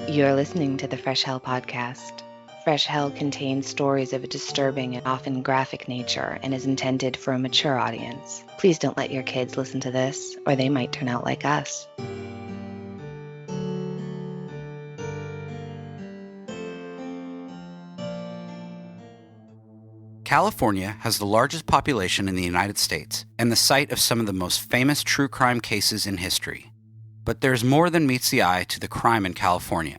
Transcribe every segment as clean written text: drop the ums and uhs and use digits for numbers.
You're listening to the Fresh Hell podcast. Fresh Hell contains stories of a disturbing and often graphic nature and is intended for a mature audience. Please don't let your kids listen to this, or they might turn out like us. California has the largest population in the United States and the site of some of the most famous true crime cases in history. But there's more than meets the eye to the crime in California.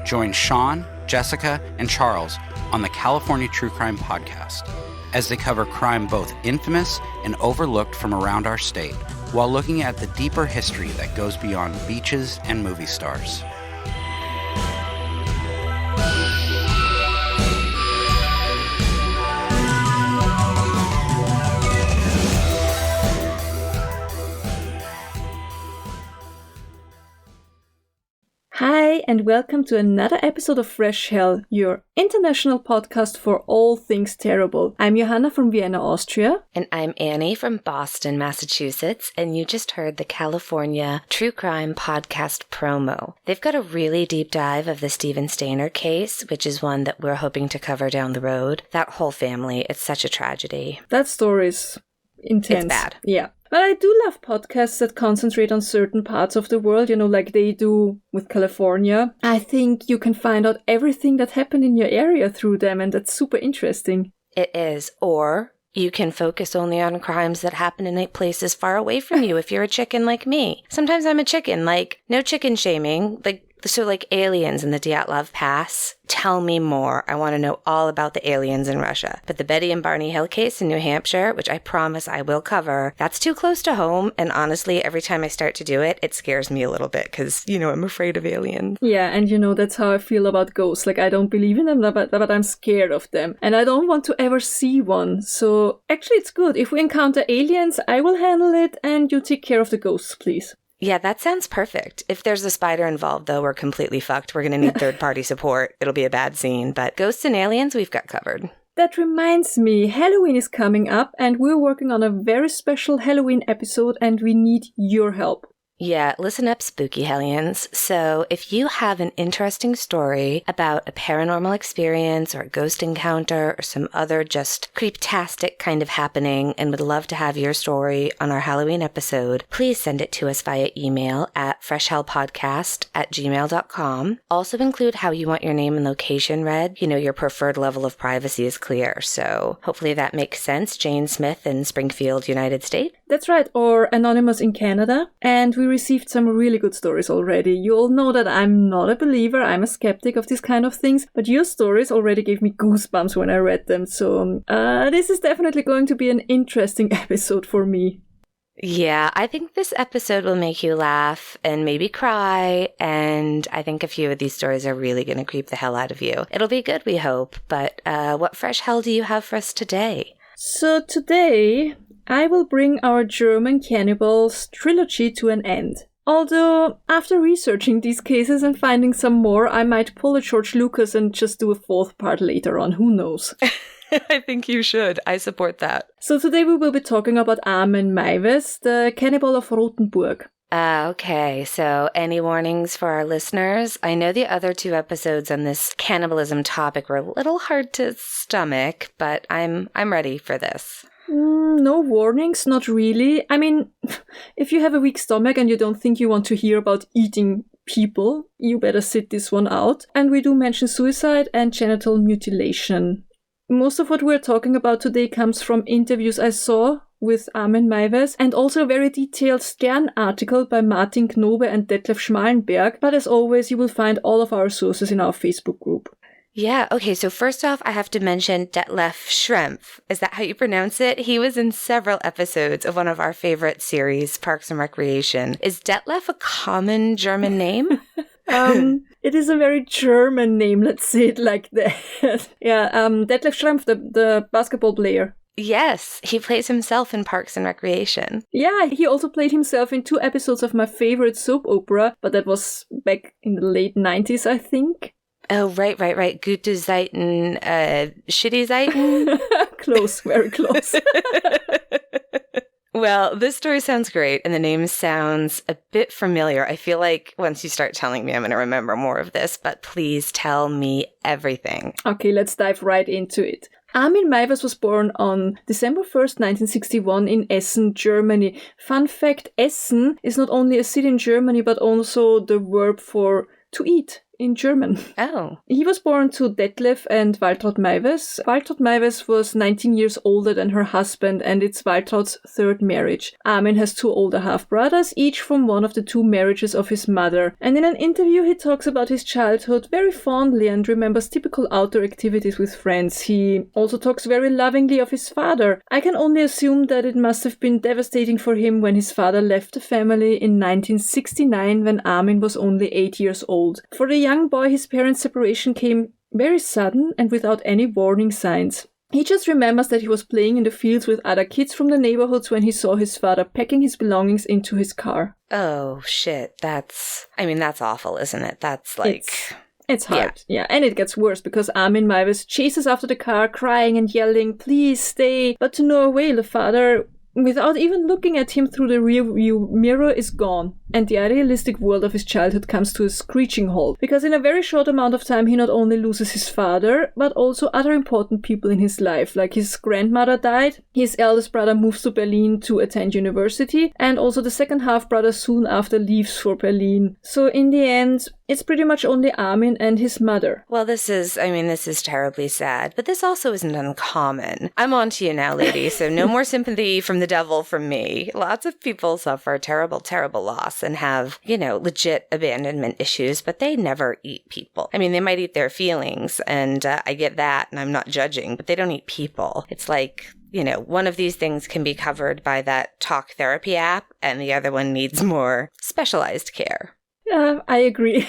Join Sean, Jessica, and Charles on the California True Crime Podcast as they cover crime both infamous and overlooked from around our state, while looking at the deeper history that goes beyond beaches and movie stars. Hi, and welcome to another episode of Fresh Hell, your international podcast for all things terrible. I'm Johanna from Vienna, Austria. And I'm Annie from Boston, Massachusetts, and you just heard the California True Crime Podcast promo. They've got a really deep dive of the Steven Stainer case, which is one that we're hoping to cover down the road. That whole family, it's such a tragedy. That story's intense. It's bad. Yeah. But I do love podcasts that concentrate on certain parts of the world, like they do with California. I think you can find out everything that happened in your area through them, and that's super interesting. It is. Or you can focus only on crimes that happen in places far away from you if you're a chicken like me. Sometimes I'm a chicken, no chicken shaming, So aliens in the Dyatlov Pass. Tell me more. I want to know all about the aliens in Russia. But the Betty and Barney Hill case in New Hampshire, which I promise I will cover, that's too close to home. And honestly, every time I start to do it, it scares me a little bit because, I'm afraid of aliens. Yeah, and that's how I feel about ghosts. I don't believe in them, but I'm scared of them. And I don't want to ever see one. So actually, it's good. If we encounter aliens, I will handle it and you take care of the ghosts, please. Yeah, that sounds perfect. If there's a spider involved, though, we're completely fucked. We're going to need third-party support. It'll be a bad scene. But ghosts and aliens, we've got covered. That reminds me, Halloween is coming up, and we're working on a very special Halloween episode, and we need your help. Yeah, listen up, spooky hellions. So if you have an interesting story about a paranormal experience or a ghost encounter or some other just creeptastic kind of happening and would love to have your story on our Halloween episode, please send it to us via email at freshhellpodcast@gmail.com. Also include how you want your name and location read. Your preferred level of privacy is clear. So hopefully that makes sense. Jane Smith in Springfield, United States. That's right, or Anonymous in Canada. And we received some really good stories already. You all know that I'm not a believer, I'm a skeptic of these kind of things, but your stories already gave me goosebumps when I read them. So this is definitely going to be an interesting episode for me. Yeah, I think this episode will make you laugh and maybe cry, and I think a few of these stories are really going to creep the hell out of you. It'll be good, we hope, but what fresh hell do you have for us today? So today, I will bring our German Cannibals trilogy to an end. Although, after researching these cases and finding some more, I might pull a George Lucas and just do a fourth part later on, who knows? I think you should. I support that. So today we will be talking about Armin Meiwes, the cannibal of Rothenburg. Okay, so any warnings for our listeners? I know the other two episodes on this cannibalism topic were a little hard to stomach, but I'm ready for this. No warnings, not really. I mean, if you have a weak stomach and you don't think you want to hear about eating people, you better sit this one out. And we do mention suicide and genital mutilation. Most of what we're talking about today comes from interviews I saw with Armin Meiwes and also a very detailed Stern article by Martin Knobe and Detlef Schmalenberg. But as always, you will find all of our sources in our Facebook group. Yeah, okay, so first off, I have to mention Detlef Schrempf. Is that how you pronounce it? He was in several episodes of one of our favorite series, Parks and Recreation. Is Detlef a common German name? It is a very German name, let's say it like that. Yeah, Detlef Schrempf, the basketball player. Yes, he plays himself in Parks and Recreation. Yeah, he also played himself in 2 episodes of my favorite soap opera, but that was back in the late 90s, I think. Oh, right. Gute Zeiten, shitty Zeiten? Close, very close. Well, this story sounds great, and the name sounds a bit familiar. I feel like once you start telling me, I'm going to remember more of this, but please tell me everything. Okay, let's dive right into it. Armin Meiwes was born on December 1st, 1961 in Essen, Germany. Fun fact, Essen is not only a city in Germany, but also the verb for to eat in German. Oh. He was born to Detlef and Waltraud Meiwes. Waltraud Meiwes was 19 years older than her husband, and it's Waltraud's third marriage. Armin has two older half-brothers, each from one of the two marriages of his mother. And in an interview, he talks about his childhood very fondly and remembers typical outdoor activities with friends. He also talks very lovingly of his father. I can only assume that it must have been devastating for him when his father left the family in 1969 when Armin was only 8 years old. For the young boy, his parents' separation came very sudden and without any warning signs. He just remembers that he was playing in the fields with other kids from the neighborhoods when he saw his father packing his belongings into his car. Oh, shit. That's awful, isn't it? That's like... It's hard. Yeah, and it gets worse because Armin Meiwes chases after the car, crying and yelling, "Please stay." But to no avail, the father, without even looking at him through the rear view mirror, is gone. And the idealistic world of his childhood comes to a screeching halt. Because in a very short amount of time, he not only loses his father, but also other important people in his life. Like his grandmother died, his eldest brother moves to Berlin to attend university, and also the second half-brother soon after leaves for Berlin. So in the end, it's pretty much only Armin and his mother. Well, this is terribly sad, but this also isn't uncommon. I'm on to you now, lady, so no more sympathy from the devil from me. Lots of people suffer terrible, terrible loss and have, legit abandonment issues, but they never eat people. I mean, they might eat their feelings, and I get that, and I'm not judging, but they don't eat people. It's like, one of these things can be covered by that talk therapy app, and the other one needs more specialized care. Yeah, I agree.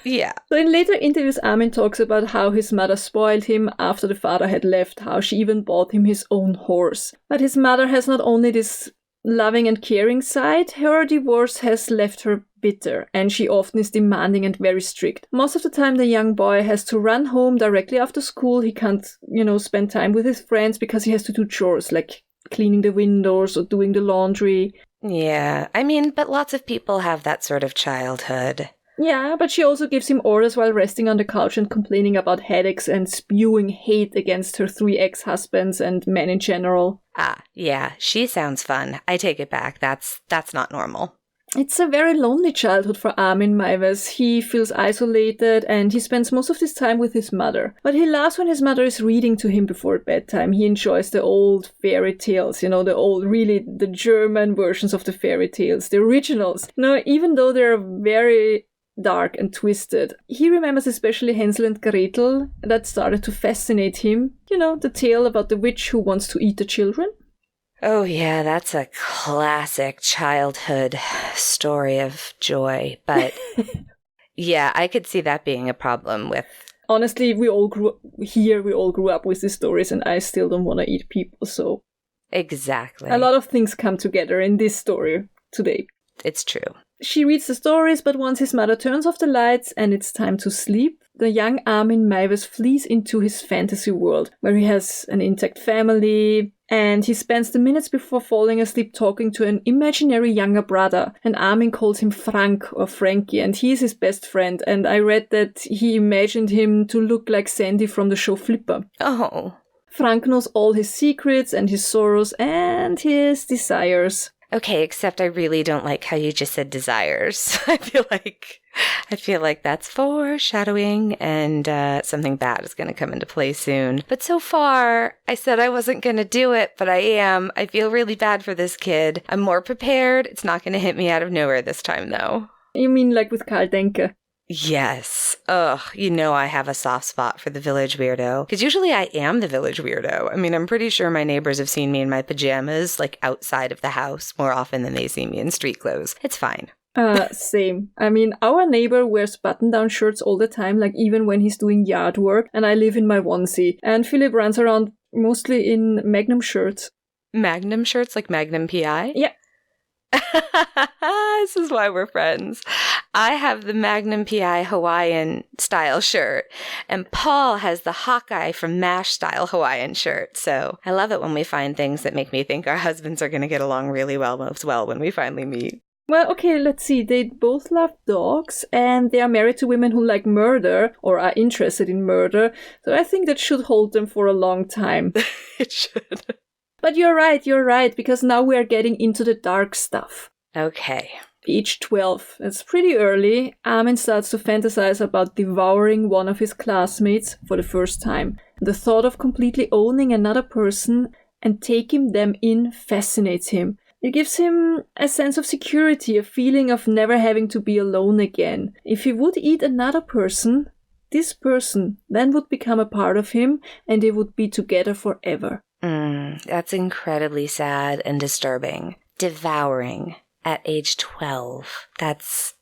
Yeah. So in later interviews, Armin talks about how his mother spoiled him after the father had left, how she even bought him his own horse. But his mother has not only this loving and caring side, her divorce has left her bitter, and she often is demanding and very strict. Most of the time, the young boy has to run home directly after school. He can't, spend time with his friends because he has to do chores like cleaning the windows or doing the laundry. Yeah, but lots of people have that sort of childhood. Yeah, but she also gives him orders while resting on the couch and complaining about headaches and spewing hate against her 3 ex-husbands and men in general. Ah, yeah, she sounds fun. I take it back. That's not normal. It's a very lonely childhood for Armin Meiwes. He feels isolated and he spends most of his time with his mother. But he laughs when his mother is reading to him before bedtime. He enjoys the old fairy tales, the German versions of the fairy tales, the originals. Even though they're very dark and twisted. He remembers especially Hansel and Gretel that started to fascinate him. The tale about the witch who wants to eat the children. Oh yeah, that's a classic childhood story of joy. But yeah, I could see that being a problem with... Honestly, we all grew up with these stories, and I still don't want to eat people, so... Exactly. A lot of things come together in this story today. It's true. She reads the stories, but once his mother turns off the lights and it's time to sleep, the young Armin Meiwes flees into his fantasy world, where he has an intact family, and he spends the minutes before falling asleep talking to an imaginary younger brother, and Armin calls him Frank or Frankie, and he is his best friend, and I read that he imagined him to look like Sandy from the show Flipper. Oh. Frank knows all his secrets and his sorrows and his desires. Okay, except I really don't like how you just said desires. I feel like that's foreshadowing, and something bad is going to come into play soon. But so far, I said I wasn't going to do it, but I am. I feel really bad for this kid. I'm more prepared. It's not going to hit me out of nowhere this time, though. You mean like with Karl Denke? Yes. Ugh, I have a soft spot for the village weirdo. Because usually I am the village weirdo. I'm pretty sure my neighbors have seen me in my pajamas, like outside of the house, more often than they see me in street clothes. It's fine. Same. Our neighbor wears button-down shirts all the time, like even when he's doing yard work, and I live in my onesie. And Philip runs around mostly in Magnum shirts. Magnum shirts, like Magnum PI? Yeah. This is why we're friends. I have the Magnum PI Hawaiian style shirt, and Paul has the Hawkeye from MASH style Hawaiian shirt. So I love it when we find things that make me think our husbands are going to get along really well as well when we finally meet. Well, okay, let's see. They both love dogs, and they are married to women who like murder or are interested in murder. So I think that should hold them for a long time. It should. But you're right, because now we are getting into the dark stuff. Okay. Age 12. It's pretty early. Armin starts to fantasize about devouring one of his classmates for the first time. The thought of completely owning another person and taking them in fascinates him. It gives him a sense of security, a feeling of never having to be alone again. If he would eat another person, this person then would become a part of him and they would be together forever. That's incredibly sad and disturbing. Devouring. At age 12. That's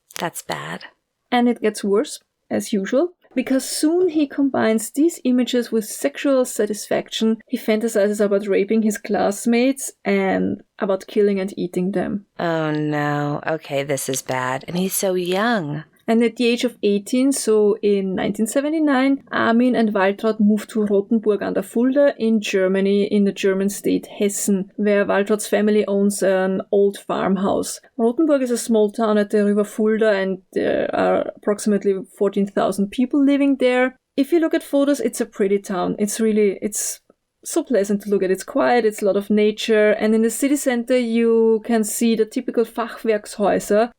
bad. And it gets worse, as usual, because soon he combines these images with sexual satisfaction. He fantasizes about raping his classmates and about killing and eating them. Oh no. Okay, this is bad. And he's so young. And at the age of 18, so in 1979, Armin and Waltraud moved to Rothenburg an der Fulda in Germany, in the German state Hessen, where Waltraud's family owns an old farmhouse. Rothenburg is a small town at the river Fulda, and there are approximately 14,000 people living there. If you look at photos, it's a pretty town. It's so pleasant to look at. It's quiet, it's a lot of nature, and in the city center you can see the typical Fachwerkshäuser.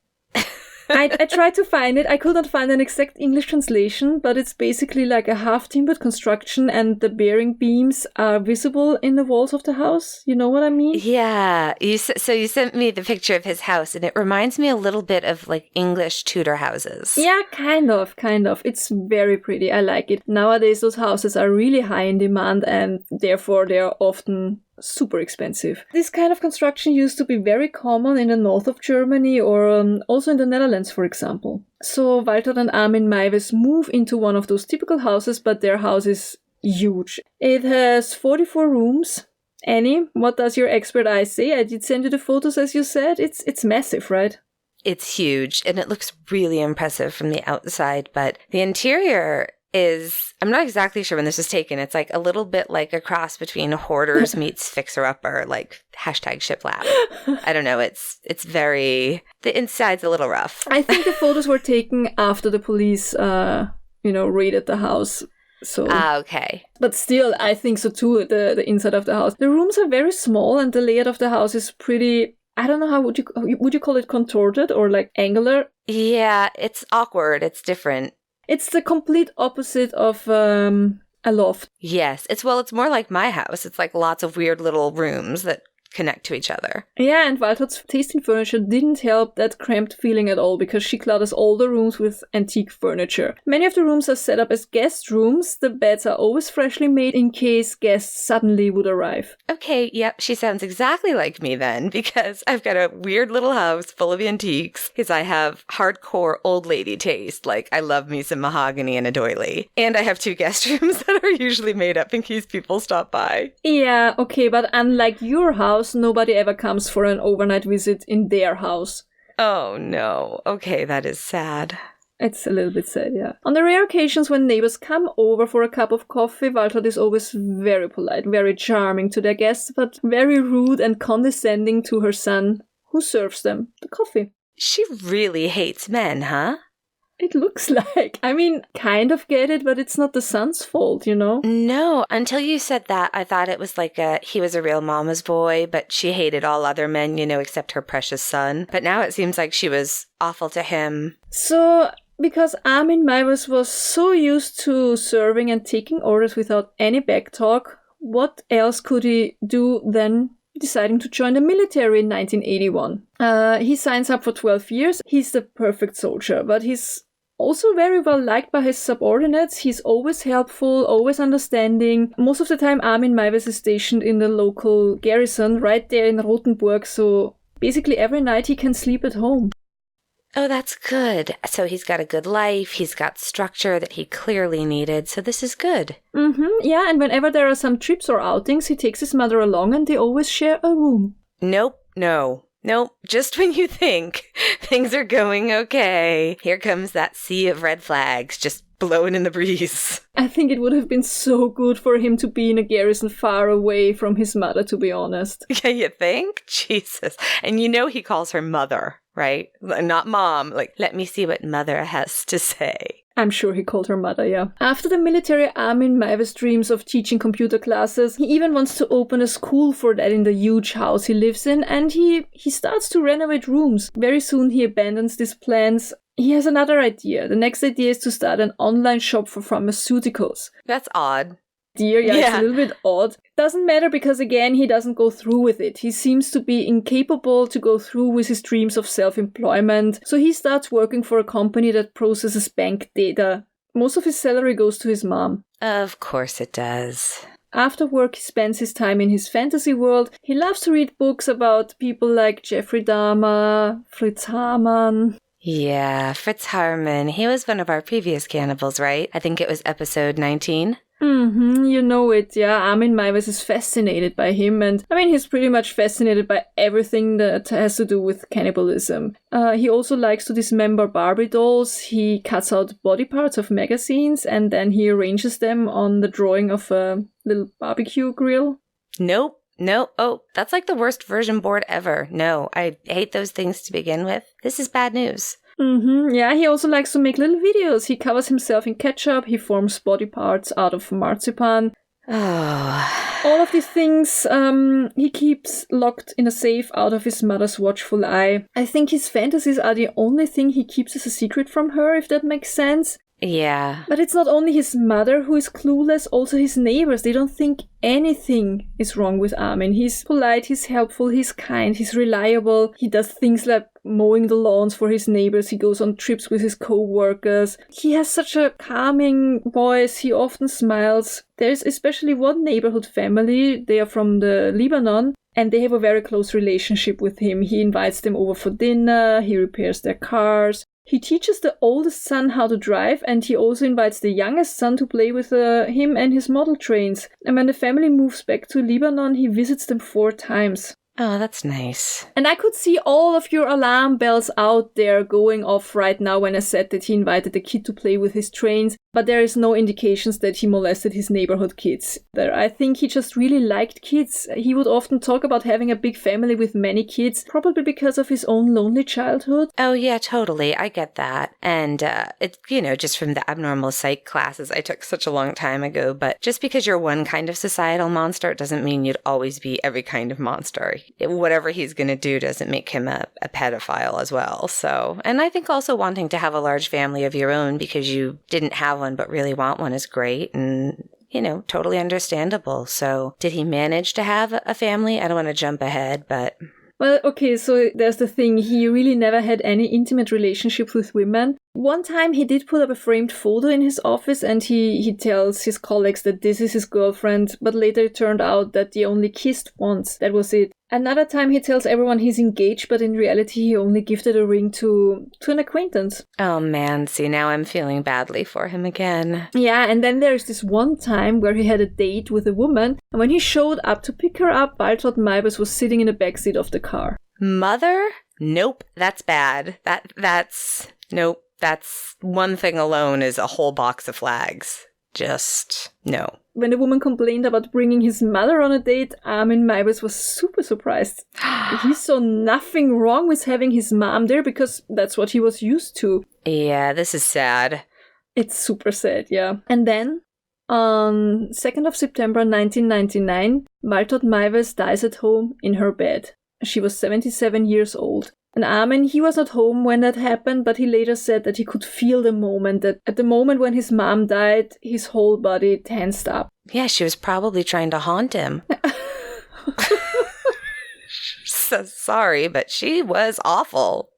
I tried to find it. I could not find an exact English translation, but it's basically like a half-timbered construction and the bearing beams are visible in the walls of the house. You know what I mean? Yeah. So you sent me the picture of his house, and it reminds me a little bit of like English Tudor houses. Yeah, kind of. It's very pretty. I like it. Nowadays, those houses are really high in demand and therefore they are often super expensive. This kind of construction used to be very common in the north of Germany or also in the Netherlands, for example. So Waltraud and Armin Meiwes move into one of those typical houses, but their house is huge. It has 44 rooms. Annie, what does your expert eye say? I did send you the photos, as you said. It's massive, right? It's huge, and it looks really impressive from the outside, but the interior is, I'm not exactly sure when this was taken. It's like a little bit like a cross between Hoarders meets Fixer Upper, like #shiplap. I don't know. It's very, the inside's a little rough. I think the photos were taken after the police, raided the house. So okay. But still, I think so too, the inside of the house. The rooms are very small and the layout of the house is pretty, I don't know, how would you call it, contorted or like angular? Yeah, it's awkward. It's different. It's the complete opposite of a loft. Yes. It's more like my house. It's like lots of weird little rooms that connect to each other. Yeah, and Waltraud's taste in furniture didn't help that cramped feeling at all because she clutters all the rooms with antique furniture. Many of the rooms are set up as guest rooms. The beds are always freshly made in case guests suddenly would arrive. Okay, yep, she sounds exactly like me then, because I've got a weird little house full of antiques, because I have hardcore old lady taste, like I love me some mahogany and a doily. And I have 2 guest rooms that are usually made up in case people stop by. Yeah, okay, but unlike your house, nobody ever comes for an overnight visit in their house. Oh no. Okay, that is sad. It's a little bit sad, yeah. On the rare occasions when neighbors come over for a cup of coffee, Waltraud is always very polite, very charming to their guests, but very rude and condescending to her son, who serves them the coffee. She really hates men, huh? It looks like. I mean, kind of get it, but it's not the son's fault, you know? No, until you said that, I thought it was like he was a real mama's boy, but she hated all other men, except her precious son. But now it seems like she was awful to him. So, because Armin Meiwes was so used to serving and taking orders without any backtalk, what else could he do than deciding to join the military in 1981? He signs up for 12 years. He's the perfect soldier, but he's also very well liked by his subordinates. He's always helpful, always understanding. Most of the time, Armin Meiwes is stationed in the local garrison right there in Rothenburg, so basically every night he can sleep at home. Oh, that's good. So he's got a good life, he's got structure that he clearly needed, so this is good. Yeah, and whenever there are some trips or outings, he takes his mother along and they always share a room. Nope, no. Nope. Just when you think things are going okay, here comes that sea of red flags just blowing in the breeze. I think it would have been so good for him to be in a garrison far away from his mother, to be honest. Yeah, you think? Jesus. And you know he calls her mother, right? Not mom. Like, let me see what mother has to say. I'm sure he called her mother, yeah. After the military, Armin Meiwes dreams of teaching computer classes. He even wants to open a school for that in the huge house he lives in, and he starts to renovate rooms. Very soon he abandons these plans. He has another idea. The next idea is to start an online shop for pharmaceuticals. That's odd. It's a little bit odd. Doesn't matter because, again, he doesn't go through with it. He seems to be incapable to go through with his dreams of self-employment, so he starts working for a company that processes bank data. Most of his salary goes to his mom. Of course it does. After work, he spends his time in his fantasy world. He loves to read books about people like Jeffrey Dahmer, Fritz Hamann. Yeah, Fritz Harman. He was one of our previous cannibals, right? I think it was episode 19. You know it, yeah. Armin Meiwes is fascinated by him, and I mean, he's pretty much fascinated by everything that has to do with cannibalism. He also likes to dismember Barbie dolls. He cuts out body parts of magazines, and then he arranges them on the drawing of a little barbecue grill. Nope. No. Oh, that's like the worst version board ever. No, I hate those things to begin with. This is bad news. Yeah, he also likes to make little videos. He covers himself in ketchup. He forms body parts out of marzipan. Oh. All of these things he keeps locked in a safe out of his mother's watchful eye. I think his fantasies are the only thing he keeps as a secret from her, if that makes sense. Yeah. But it's not only his mother who is clueless, also his neighbors. They don't think anything is wrong with Armin. He's polite, he's helpful, he's kind, he's reliable. He does things like mowing the lawns for his neighbors. He goes on trips with his co-workers. He has such a calming voice. He often smiles. There's especially one neighborhood family. They are from the Lebanon, and they have a very close relationship with him. He invites them over for dinner. He repairs their cars. He teaches the oldest son how to drive, and he also invites the youngest son to play with him and his model trains. And when the family moves back to Lebanon, he visits them 4 times. Oh, that's nice. And I could see all of your alarm bells out there going off right now when I said that he invited the kid to play with his trains, but there is no indications that he molested his neighborhood kids. I think he just really liked kids. He would often talk about having a big family with many kids, probably because of his own lonely childhood. Oh, yeah, totally. I get that. And it's, just from the abnormal psych classes I took such a long time ago, but just because you're one kind of societal monster doesn't mean you'd always be every kind of monster. Whatever he's going to do doesn't make him a pedophile as well. So, and I think also wanting to have a large family of your own because you didn't have one but really want one is great and, totally understandable. So did he manage to have a family? I don't want to jump ahead, but... Well, okay, so there's the thing. He really never had any intimate relationships with women. One time he did put up a framed photo in his office and he tells his colleagues that this is his girlfriend, but later it turned out that they only kissed once. That was it. Another time he tells everyone he's engaged, but in reality he only gifted a ring to an acquaintance. Oh man, see, now I'm feeling badly for him again. Yeah, and then there's this one time where he had a date with a woman, and when he showed up to pick her up, Waltraud Meiwes was sitting in the backseat of the car. Mother? Nope, that's bad. Nope, that's one thing alone is a whole box of flags. Just, no. When the woman complained about bringing his mother on a date, Armin Meiwes was super surprised. He saw nothing wrong with having his mom there because that's what he was used to. Yeah, this is sad. It's super sad, yeah. And then, on 2nd of September 1999, Waltraud Meiwes dies at home in her bed. She was 77 years old. And Armin, he was not home when that happened, but he later said that he could feel the moment, that at the moment when his mom died, his whole body tensed up. Yeah, she was probably trying to haunt him. So sorry, but she was awful.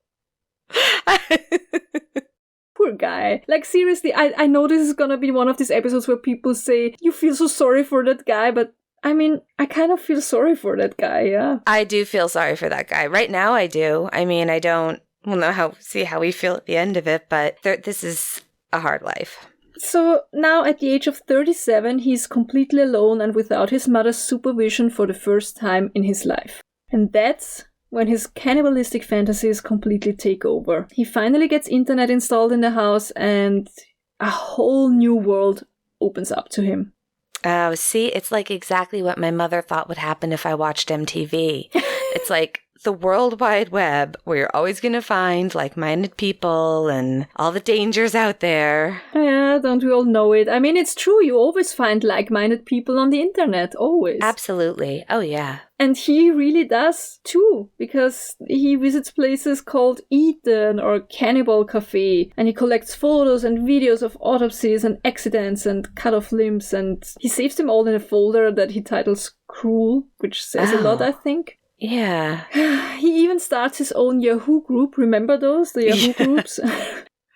Poor guy. Like, seriously, I know this is gonna be one of these episodes where people say, you feel so sorry for that guy, but I mean, I kind of feel sorry for that guy, yeah. I do feel sorry for that guy. Right now, I do. I mean, I don't see how we feel at the end of it, but this is a hard life. So now at the age of 37, he's completely alone and without his mother's supervision for the first time in his life. And that's when his cannibalistic fantasies completely take over. He finally gets internet installed in the house and a whole new world opens up to him. Oh, see, it's like exactly what my mother thought would happen if I watched MTV. It's like the World Wide Web where you're always going to find like-minded people and all the dangers out there. Yeah, don't we all know it? I mean, it's true. You always find like-minded people on the internet, always. Absolutely. Oh, yeah. And he really does too, because he visits places called Eden or Cannibal Cafe, and he collects photos and videos of autopsies and accidents and cut off limbs, and he saves them all in a folder that he titles Cruel, which says a lot, I think. Yeah. He even starts his own Yahoo group. Remember those? The Yahoo groups?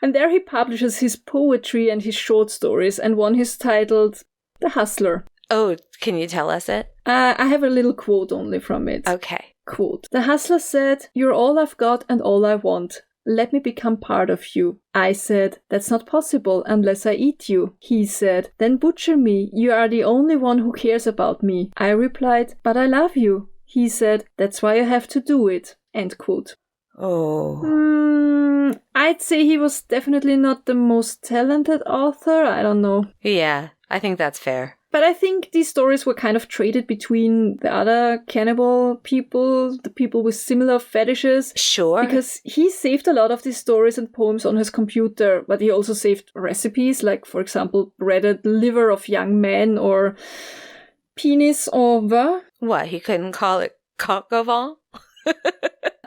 And there he publishes his poetry and his short stories, and one is titled The Hustler. Oh, can you tell us it? I have a little quote only from it. Okay. Quote. The hustler said, "You're all I've got and all I want. Let me become part of you." I said, "That's not possible unless I eat you." He said, "Then butcher me. You are the only one who cares about me." I replied, "But I love you." He said, "That's why I have to do it." End quote. Oh. I'd say he was definitely not the most talented author. I don't know. Yeah, I think that's fair. But I think these stories were kind of traded between the other cannibal people, the people with similar fetishes. Sure. Because he saved a lot of these stories and poems on his computer, but he also saved recipes, like, for example, breaded liver of young men or penis au vin. What, he couldn't call it coq au vin?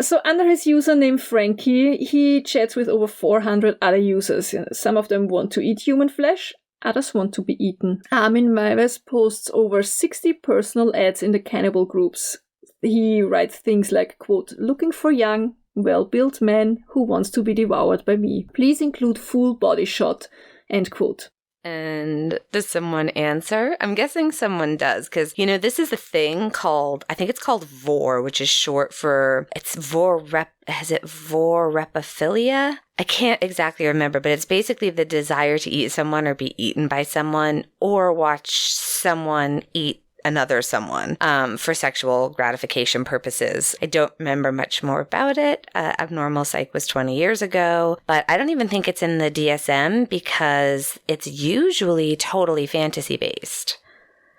So under his username Frankie, he chats with over 400 other users. Some of them want to eat human flesh. Others want to be eaten. Armin Meiwes posts over 60 personal ads in the cannibal groups. He writes things like, quote, "Looking for young, well-built man who wants to be devoured by me. Please include full body shot," end quote. And does someone answer? I'm guessing someone does, because, you know, this is a thing called, I think it's called VOR, which is short for, is it vorepophilia? I can't exactly remember, but it's basically the desire to eat someone or be eaten by someone or watch someone eat another someone for sexual gratification purposes. I don't remember much more about it. Abnormal Psych was 20 years ago, but I don't even think it's in the DSM because it's usually totally fantasy-based.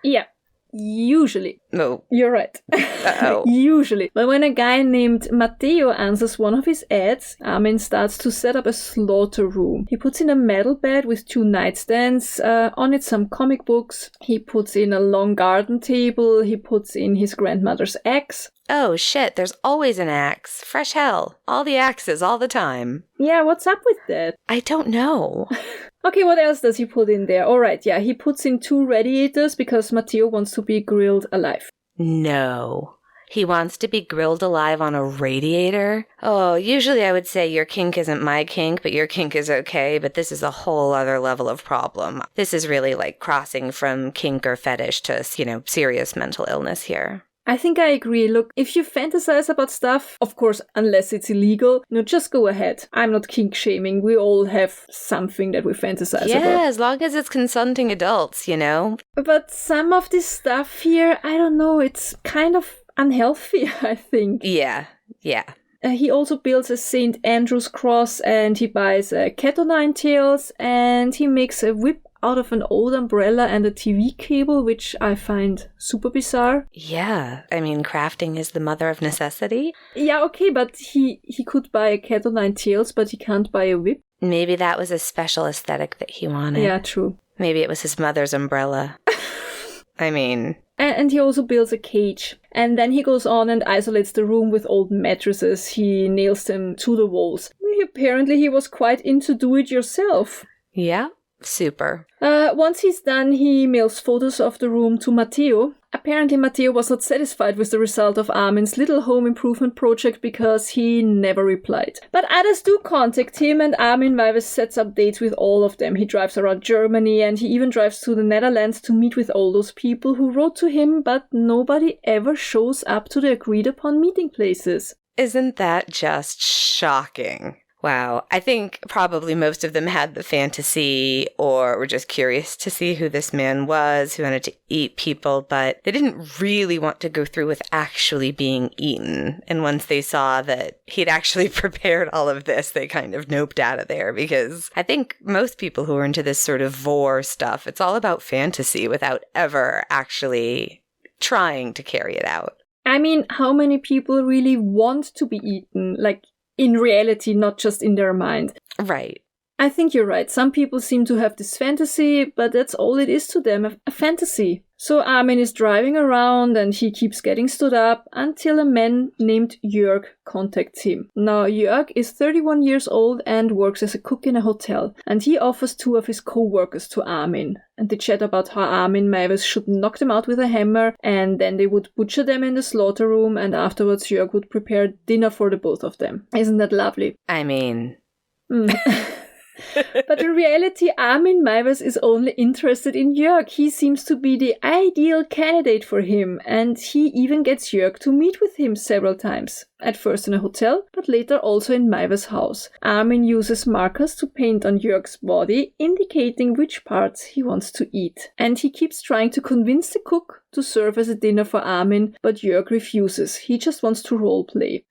Yeah. Usually. No. You're right. Uh-oh. Usually. But when a guy named Matteo answers one of his ads, Armin starts to set up a slaughter room. He puts in a metal bed with 2 nightstands, on it some comic books. He puts in a long garden table. He puts in his grandmother's axe. Oh, shit, there's always an axe. Fresh hell. All the axes, all the time. Yeah, what's up with that? I don't know. Okay, what else does he put in there? Alright, yeah, he puts in 2 radiators because Matteo wants to be grilled alive. No. He wants to be grilled alive on a radiator? Oh, usually I would say your kink isn't my kink, but your kink is okay, but this is a whole other level of problem. This is really like crossing from kink or fetish to, you know, serious mental illness here. I think I agree. Look, if you fantasize about stuff, of course, unless it's illegal, just go ahead. I'm not kink shaming. We all have something that we fantasize about. Yeah, as long as it's consenting adults, you know? But some of this stuff here, I don't know, it's kind of unhealthy, I think. Yeah. He also builds a St. Andrew's cross, and he buys a cat o' nine tails, and he makes a whip out of an old umbrella and a TV cable, which I find super bizarre. Yeah, I mean, crafting is the mother of necessity. Yeah, okay, but he could buy a cat o' nine tails, but he can't buy a whip. Maybe that was a special aesthetic that he wanted. Yeah, true. Maybe it was his mother's umbrella. I mean... And he also builds a cage. And then he goes on and isolates the room with old mattresses. He nails them to the walls. Apparently he was quite into do-it-yourself. Yeah, super. Once he's done, he mails photos of the room to Matteo. Apparently Matteo was not satisfied with the result of Armin's little home improvement project because he never replied. But others do contact him, and Armin Meiwes sets up dates with all of them. He drives around Germany, and he even drives to the Netherlands to meet with all those people who wrote to him, but nobody ever shows up to the agreed upon meeting places. Isn't that just shocking? Wow. I think probably most of them had the fantasy or were just curious to see who this man was who wanted to eat people, but they didn't really want to go through with actually being eaten. And once they saw that he'd actually prepared all of this, they kind of noped out of there, because I think most people who are into this sort of vor stuff, it's all about fantasy without ever actually trying to carry it out. I mean, how many people really want to be eaten? Like, in reality, not just in their mind. Right. I think you're right. Some people seem to have this fantasy, but that's all it is to them, a fantasy. So Armin is driving around and he keeps getting stood up until a man named Jörg contacts him. Now, Jörg is 31 years old and works as a cook in a hotel, and he offers 2 of his co-workers to Armin. And they chat about how Armin Meiwes should knock them out with a hammer, and then they would butcher them in the slaughter room, and afterwards Jörg would prepare dinner for the both of them. Isn't that lovely? I mean... But in reality, Armin Meiwes is only interested in Jörg. He seems to be the ideal candidate for him, and he even gets Jörg to meet with him several times. At first in a hotel, but later also in Meiwes' house. Armin uses markers to paint on Jörg's body, indicating which parts he wants to eat. And he keeps trying to convince the cook to serve as a dinner for Armin, but Jörg refuses. He just wants to roleplay.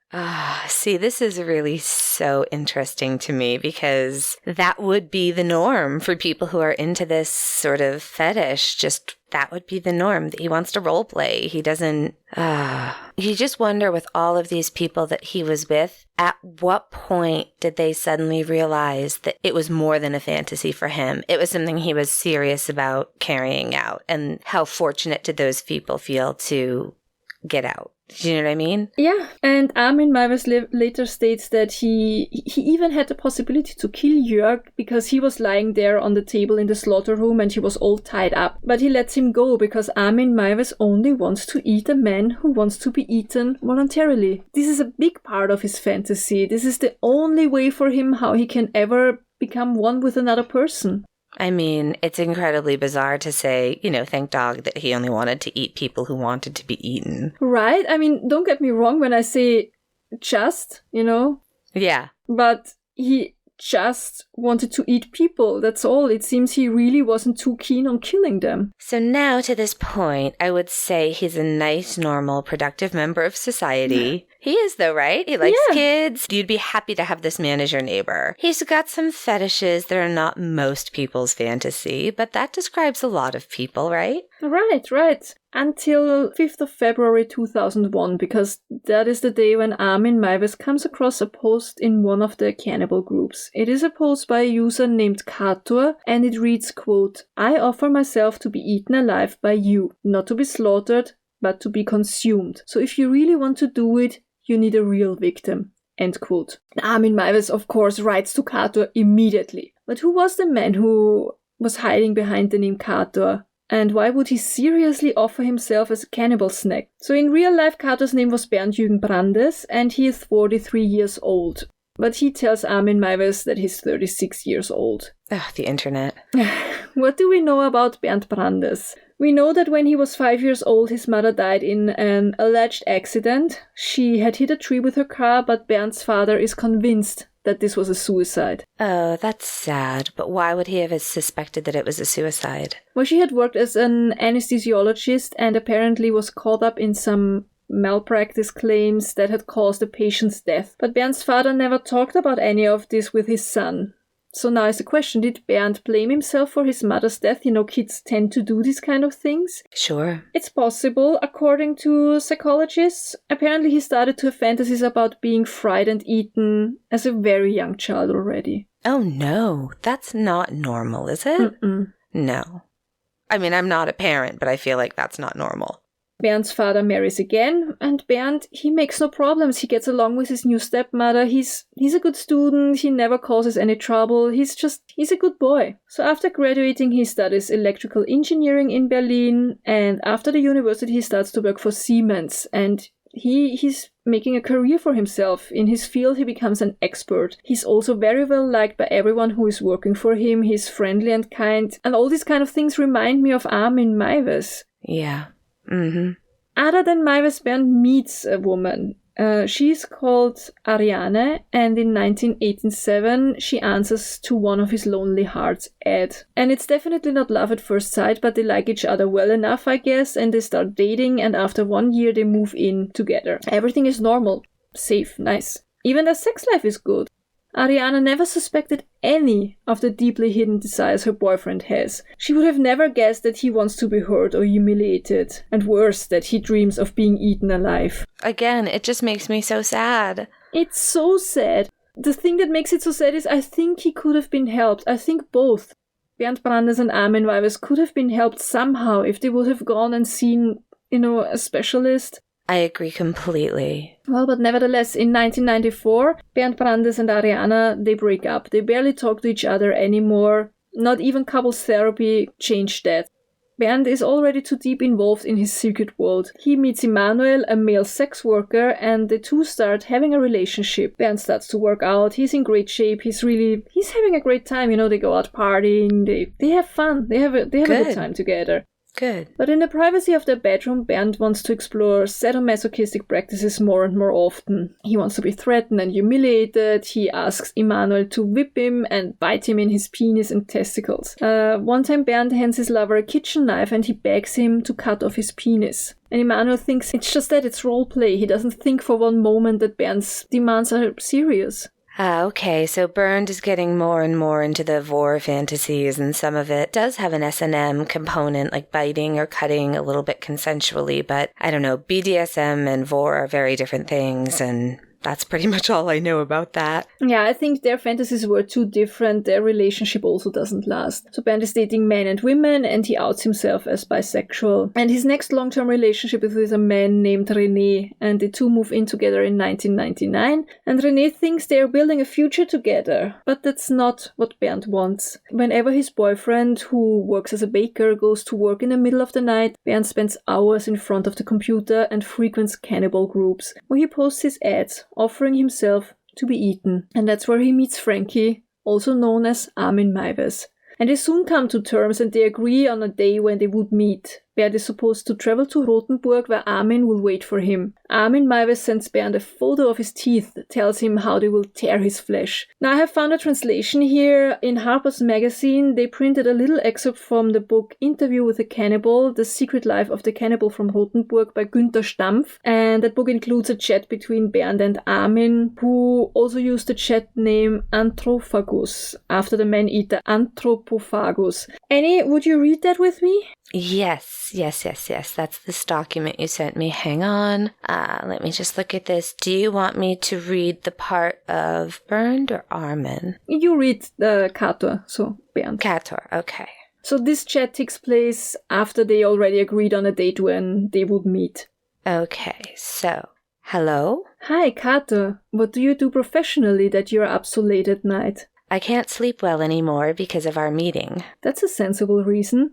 See, this is really so interesting to me, because that would be the norm for people who are into this sort of fetish. Just that would be the norm. He wants to role play. He doesn't... You just wonder, with all of these people that he was with, at what point did they suddenly realize that it was more than a fantasy for him? It was something he was serious about carrying out. And how fortunate did those people feel to get out? Do you know what I mean? Yeah, and Armin Meiwes later states that he even had the possibility to kill Jörg because he was lying there on the table in the slaughter room and he was all tied up. But he lets him go because Armin Meiwes only wants to eat a man who wants to be eaten voluntarily. This is a big part of his fantasy. This is the only way for him how he can ever become one with another person. I mean, it's incredibly bizarre to say, thank dog that he only wanted to eat people who wanted to be eaten. Right? I mean, don't get me wrong when I say just, Yeah. But he just wanted to eat people, that's all. It seems he really wasn't too keen on killing them. So now, to this point, I would say he's a nice, normal, productive member of society. He is, though, right? He likes kids. You'd be happy to have this man as your neighbor. He's got some fetishes that are not most people's fantasy, but that describes a lot of people, right? Right. Until 5th of February 2001, because that is the day when Armin Meiwes comes across a post in one of the cannibal groups. It is a post by a user named Kator, and it reads, quote, "I offer myself to be eaten alive by you, not to be slaughtered, but to be consumed. So if you really want to do it, you need a real victim." End quote. Armin Meiwes, of course, writes to Kator immediately. But who was the man who was hiding behind the name Kator? And why would he seriously offer himself as a cannibal snack? So in real life, Kator's name was Bernd Jürgen Brandes, and he is 43 years old. But he tells Armin Meiwes that he's 36 years old. Ugh, the internet. What do we know about Bernd Brandes? We know that when he was 5 years old, his mother died in an alleged accident. She had hit a tree with her car, but Bernd's father is convinced that this was a suicide. Oh, that's sad. But why would he have suspected that it was a suicide? Well, she had worked as an anesthesiologist and apparently was caught up in some malpractice claims that had caused the patient's death. But Bernd's father never talked about any of this with his son. So now is the question, did Bernd blame himself for his mother's death? Kids tend to do these kind of things. Sure. It's possible, according to psychologists. Apparently he started to have fantasies about being fried and eaten as a very young child already. Oh no, that's not normal, is it? Mm-mm. No. I mean, I'm not a parent, but I feel like that's not normal. Bernd's father marries again, and Bernd, he makes no problems. He gets along with his new stepmother. He's a good student. He never causes any trouble. He's a good boy. So after graduating, he studies electrical engineering in Berlin, and after the university, he starts to work for Siemens, and he's making a career for himself. In his field, he becomes an expert. He's also very well liked by everyone who is working for him. He's friendly and kind, and all these kind of things remind me of Armin Meiwes. Yeah. Mm-hmm. Other than Meiwes, Bernd meets a woman, She's called Ariane, and in 1987 she answers to one of his lonely hearts ad. And it's definitely not love at first sight, but they like each other well enough, I guess, and they start dating, and after 1 year they move in together. Everything is normal, safe, nice. Even their sex life is good. Ariana never suspected any of the deeply hidden desires her boyfriend has. She would have never guessed that he wants to be hurt or humiliated, and worse, that he dreams of being eaten alive. Again, it just makes me so sad. It's so sad. The thing that makes it so sad is I think he could have been helped. I think both. Bernd Brandes and Armin Meiwes could have been helped somehow if they would have gone and seen, a specialist. I agree completely. Well, but nevertheless, in 1994, Bernd Brandes and Ariana, they break up. They barely talk to each other anymore. Not even couples therapy changed that. Bernd is already too deep involved in his secret world. He meets Emanuel, a male sex worker, and the two start having a relationship. Bernd starts to work out. He's in great shape. He's having a great time. They go out partying. They have fun. They have a good time together. Good. But in the privacy of their bedroom, Bernd wants to explore sadomasochistic practices more and more often. He wants to be threatened and humiliated. He asks Emanuel to whip him and bite him in his penis and testicles. One time Bernd hands his lover a kitchen knife and he begs him to cut off his penis. And Emanuel thinks it's just that it's role play. He doesn't think for one moment that Bernd's demands are serious. Okay, so Bernd is getting more and more into the vor fantasies, and some of it does have an S&M component, like biting or cutting a little bit consensually, but I don't know, BDSM and vor are very different things, and that's pretty much all I know about that. Yeah, I think their fantasies were too different. Their relationship also doesn't last. So Bernd is dating men and women, and he outs himself as bisexual. And his next long-term relationship is with a man named René, and the two move in together in 1999. And René thinks they are building a future together, but that's not what Bernd wants. Whenever his boyfriend, who works as a baker, goes to work in the middle of the night, Bernd spends hours in front of the computer and frequents cannibal groups, where he posts his ads, offering himself to be eaten. And that's where he meets Frankie, also known as Armin Meiwes. And they soon come to terms and they agree on a day when they would meet. Bernd is supposed to travel to Rothenburg where Armin will wait for him. Armin Meiwes sends Bernd a photo of his teeth, tells him how they will tear his flesh. Now I have found a translation here. In Harper's Magazine, they printed a little excerpt from the book Interview with a Cannibal, The Secret Life of the Cannibal from Rothenburg by Günther Stampf. And that book includes a chat between Bernd and Armin, who also used the chat name Anthrophagus, after the man-eater Anthropophagus. Annie, would you read that with me? Yes. That's this document you sent me. Hang on. Let me just look at this. Do you want me to read the part of Bernd or Armin? You read the Kator, so Bernd. Kator, okay. So this chat takes place after they already agreed on a date when they would meet. Okay, so, hello? Hi, Kator. What do you do professionally that you're up so late at night? I can't sleep well anymore because of our meeting. That's a sensible reason.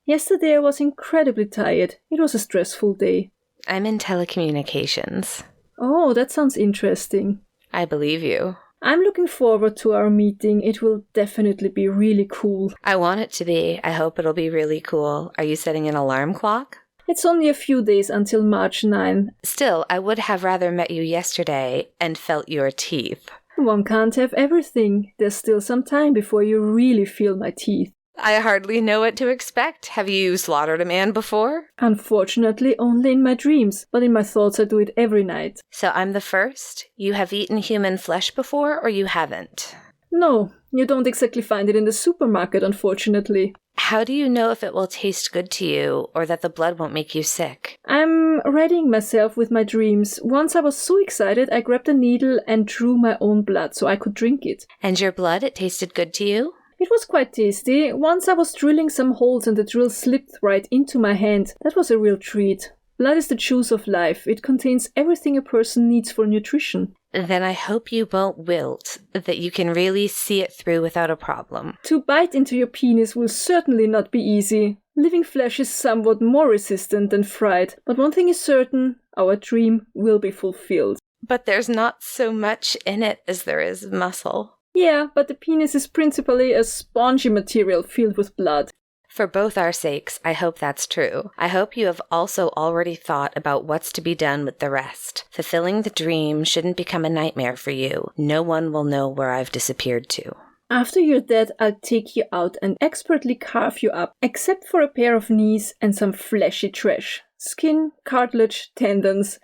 Yesterday I was incredibly tired. It was a stressful day. I'm in telecommunications. Oh, that sounds interesting. I believe you. I'm looking forward to our meeting. It will definitely be really cool. I want it to be. I hope it'll be really cool. Are you setting an alarm clock? It's only a few days until March 9. Still, I would have rather met you yesterday and felt your teeth. One can't have everything. There's still some time before you really feel my teeth. I hardly know what to expect. Have you slaughtered a man before? Unfortunately, only in my dreams, but in my thoughts I do it every night. So I'm the first? You have eaten human flesh before, or you haven't? No, you don't exactly find it in the supermarket, unfortunately. How do you know if it will taste good to you, or that the blood won't make you sick? I'm readying myself with my dreams. Once I was so excited, I grabbed a needle and drew my own blood so I could drink it. And your blood, it tasted good to you? It was quite tasty. Once I was drilling some holes and the drill slipped right into my hand. That was a real treat. Blood is the juice of life. It contains everything a person needs for nutrition. Then I hope you won't wilt, that you can really see it through without a problem. To bite into your penis will certainly not be easy. Living flesh is somewhat more resistant than fried, but one thing is certain, our dream will be fulfilled. But there's not so much in it as there is muscle. Yeah, but the penis is principally a spongy material filled with blood. For both our sakes, I hope that's true. I hope you have also already thought about what's to be done with the rest. Fulfilling the dream shouldn't become a nightmare for you. No one will know where I've disappeared to. After you're dead, I'll take you out and expertly carve you up, except for a pair of knees and some fleshy trash. Skin, cartilage, tendons.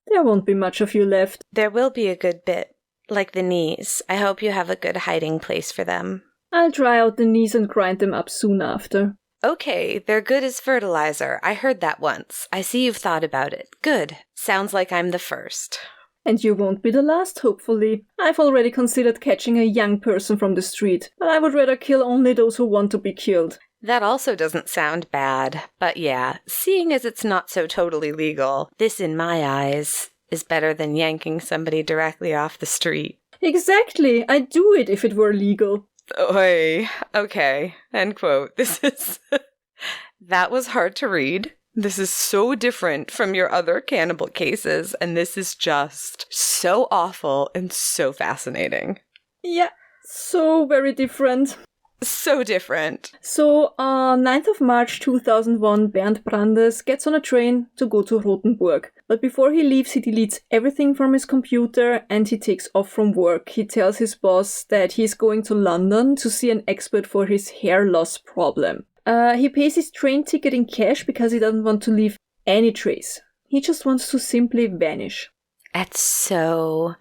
There won't be much of you left. There will be a good bit. Like the knees. I hope you have a good hiding place for them. I'll dry out the knees and grind them up soon after. Okay, they're good as fertilizer. I heard that once. I see you've thought about it. Good. Sounds like I'm the first. And you won't be the last, hopefully. I've already considered catching a young person from the street, but I would rather kill only those who want to be killed. That also doesn't sound bad. But yeah, seeing as it's not so totally legal, this, in my eyes, is better than yanking somebody directly off the street. Exactly. I'd do it if it were legal. Oy. Okay. End quote. This is... That was hard to read. This is so different from your other cannibal cases, and this is just so awful and so fascinating. Yeah, so very different. So different. So, 9th of March 2001, Bernd Brandes gets on a train to go to Rothenburg. But before he leaves, he deletes everything from his computer and he takes off from work. He tells his boss that he's going to London to see an expert for his hair loss problem. He pays his train ticket in cash because he doesn't want to leave any trace. He just wants to simply vanish. That's so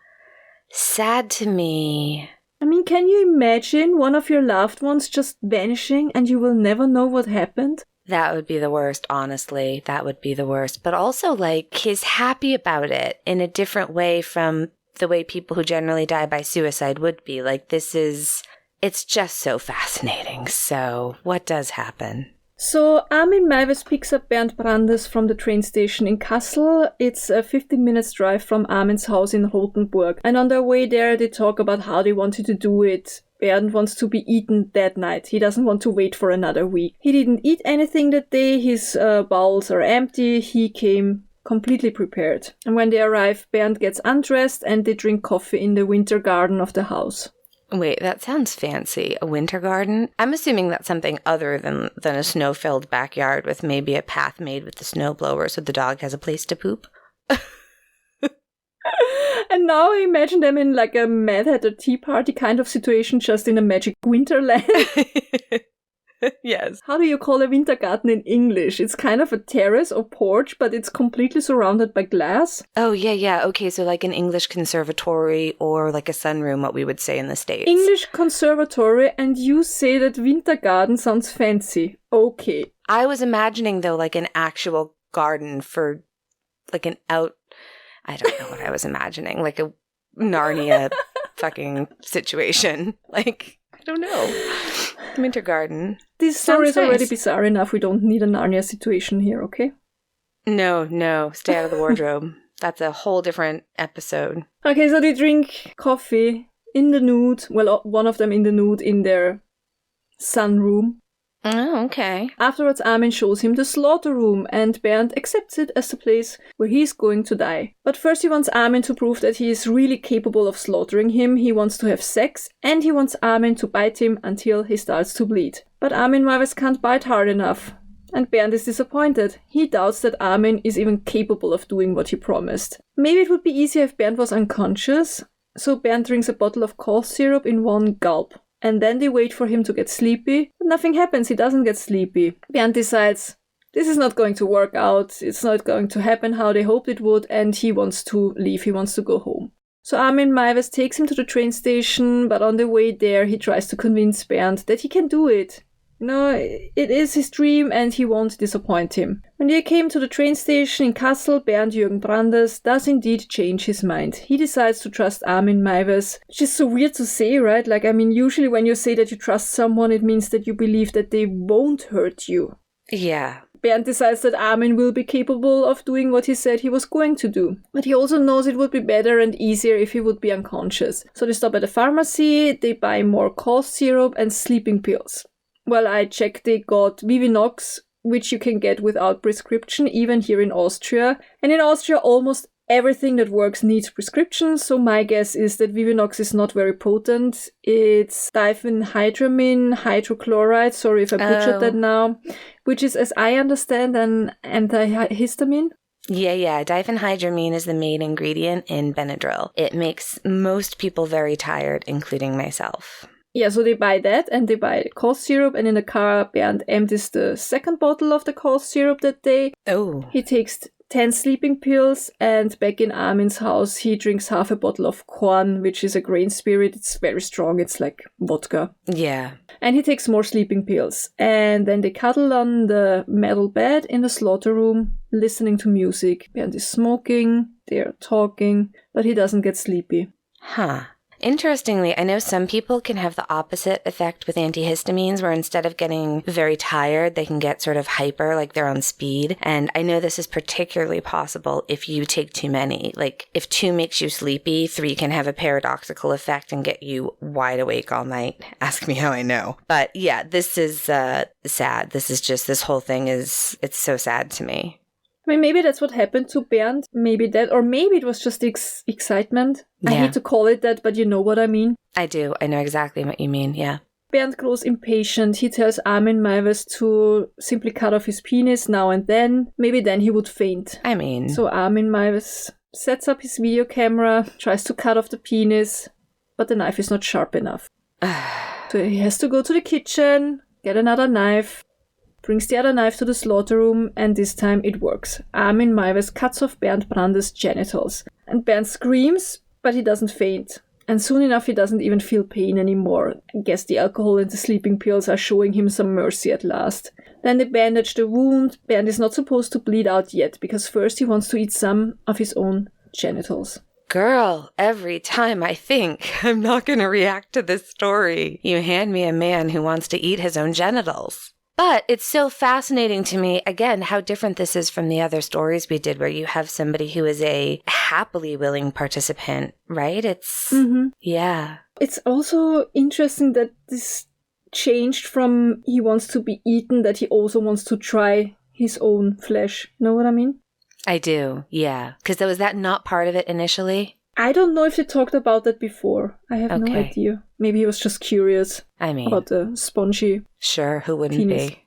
sad to me. I mean, can you imagine one of your loved ones just vanishing and you will never know what happened? That would be the worst, honestly. That would be the worst. But also, like, he's happy about it in a different way from the way people who generally die by suicide would be. Like, it's just so fascinating. So, what does happen? So, Armin Meiwes picks up Bernd Brandes from the train station in Kassel. It's a 15 minutes drive from Armin's house in Rothenburg. And on their way there, they talk about how they wanted to do it. Bernd wants to be eaten that night. He doesn't want to wait for another week. He didn't eat anything that day. His bowels are empty. He came completely prepared. And when they arrive, Bernd gets undressed and they drink coffee in the winter garden of the house. Wait, that sounds fancy. A winter garden? I'm assuming that's something other than a snow-filled backyard with maybe a path made with the snowblower so the dog has a place to poop. And now I imagine them in like a Mad Hatter Tea Party kind of situation, just in a magic winterland. Yes. How do you call a winter garden in English? It's kind of a terrace or porch, but it's completely surrounded by glass. Oh, yeah. Okay, so like an English conservatory or like a sunroom, what we would say in the States. English conservatory, and you say that winter garden sounds fancy. Okay. I was imagining, though, like an actual garden for like I don't know what I was imagining, like a Narnia fucking situation. Like, I don't know. Winter garden. This story is already nice. bizarre enough. We don't need a Narnia situation here, okay? No. Stay out of the wardrobe. That's a whole different episode. Okay, so they drink coffee in the nude. Well, one of them in the nude in their sunroom. Oh, okay. Afterwards, Armin shows him the slaughter room, and Bernd accepts it as the place where he's going to die. But first he wants Armin to prove that he is really capable of slaughtering him. He wants to have sex, and he wants Armin to bite him until he starts to bleed. But Armin Meiwes can't bite hard enough. And Bernd is disappointed. He doubts that Armin is even capable of doing what he promised. Maybe it would be easier if Bernd was unconscious. So Bernd drinks a bottle of cough syrup in one gulp. And then they wait for him to get sleepy, but nothing happens, he doesn't get sleepy. Bernd decides, this is not going to work out, it's not going to happen how they hoped it would, and he wants to leave, he wants to go home. So Armin Meiwes takes him to the train station, but on the way there he tries to convince Bernd that he can do it. No, it is his dream and he won't disappoint him. When they came to the train station in Kassel, Bernd Jürgen Brandes does indeed change his mind. He decides to trust Armin Meiwes, which is so weird to say, right? Like, I mean, usually when you say that you trust someone, it means that you believe that they won't hurt you. Yeah. Bernd decides that Armin will be capable of doing what he said he was going to do. But he also knows it would be better and easier if he would be unconscious. So they stop at a pharmacy, they buy more cough syrup and sleeping pills. Well, I checked, they got Vivinox, which you can get without prescription, even here in Austria. And in Austria, almost everything that works needs prescription, so my guess is that Vivinox is not very potent. It's diphenhydramine hydrochloride, sorry if I butchered that now, which is, as I understand, an antihistamine. Yeah. Diphenhydramine is the main ingredient in Benadryl. It makes most people very tired, including myself. Yeah, so they buy that, and they buy cough syrup, and in the car, Bernd empties the second bottle of the cough syrup that day. Oh. He takes 10 sleeping pills, and back in Armin's house, he drinks half a bottle of corn, which is a grain spirit. It's very strong. It's like vodka. Yeah. And he takes more sleeping pills. And then they cuddle on the metal bed in the slaughter room, listening to music. Bernd is smoking, they're talking, but he doesn't get sleepy. Huh. Interestingly, I know some people can have the opposite effect with antihistamines, where instead of getting very tired, they can get sort of hyper, like they're on speed. And I know this is particularly possible if you take too many. Like, if 2 makes you sleepy, 3 can have a paradoxical effect and get you wide awake all night. Ask me how I know. But yeah, this is sad. This whole thing it's so sad to me. I mean, maybe that's what happened to Bernd. Maybe that, or maybe it was just excitement. Yeah. I hate to call it that, but you know what I mean. I do. I know exactly what you mean, yeah. Bernd grows impatient. He tells Armin Meiwes to simply cut off his penis now and then. Maybe then he would faint. I mean... So Armin Meiwes sets up his video camera, tries to cut off the penis, but the knife is not sharp enough. So he has to go to the kitchen, get another knife, brings the other knife to the slaughter room, and this time it works. Armin Meiwes cuts off Bernd Brandes' genitals. And Bernd screams, but he doesn't faint. And soon enough he doesn't even feel pain anymore. I guess the alcohol and the sleeping pills are showing him some mercy at last. Then they bandage the wound. Bernd is not supposed to bleed out yet, because first he wants to eat some of his own genitals. Girl, every time I think I'm not going to react to this story, you hand me a man who wants to eat his own genitals. But it's so fascinating to me, again, how different this is from the other stories we did where you have somebody who is a happily willing participant, right? Yeah. It's also interesting that this changed from he wants to be eaten, that he also wants to try his own flesh. Know what I mean? I do, yeah. Because was that not part of it initially? I don't know if they talked about that before. I have no idea. Maybe he was just curious about the spongy Sure, who wouldn't penis. be?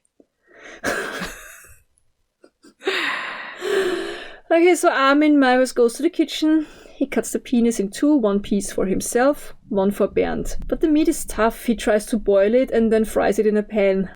Okay, so Armin Meiwes goes to the kitchen. He cuts the penis in 2, 1 piece for himself, 1 for Bernd. But the meat is tough. He tries to boil it and then fries it in a pan.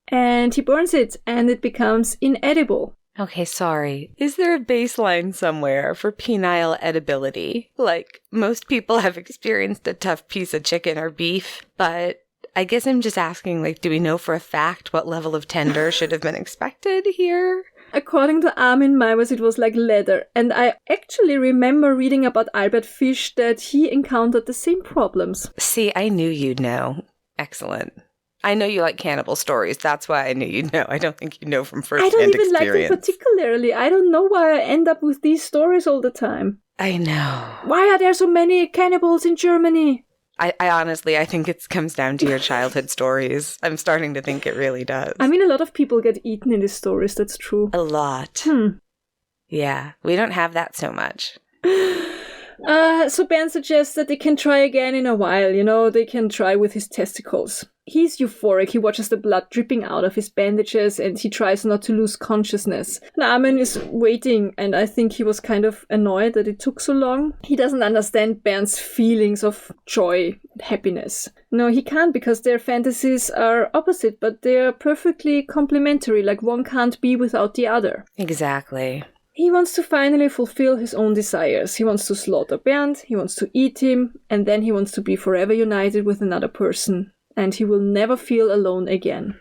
And he burns it, and it becomes inedible. Okay, sorry. Is there a baseline somewhere for penile edibility? Like, most people have experienced a tough piece of chicken or beef, but I guess I'm just asking, like, do we know for a fact what level of tender should have been expected here? According to Armin Meiwes, it was like leather. And I actually remember reading about Albert Fish that he encountered the same problems. See, I knew you'd know. Excellent. I know you like cannibal stories. That's why I knew you'd know. I don't think you know from first-hand experience. I don't even like them particularly. I don't know why I end up with these stories all the time. I know. Why are there so many cannibals in Germany? I honestly, I think it comes down to your childhood stories. I'm starting to think it really does. I mean, a lot of people get eaten in these stories. That's true. A lot. Yeah, we don't have that so much. So Ben suggests that they can try again in a while, they can try with his testicles. He's euphoric, he watches the blood dripping out of his bandages and he tries not to lose consciousness. And Armin is waiting and I think he was kind of annoyed that it took so long. He doesn't understand Bernd's feelings of joy and happiness. No, he can't because their fantasies are opposite, but they're perfectly complementary, like one can't be without the other. Exactly. He wants to finally fulfill his own desires. He wants to slaughter Bernd, he wants to eat him, and then he wants to be forever united with another person. And he will never feel alone again.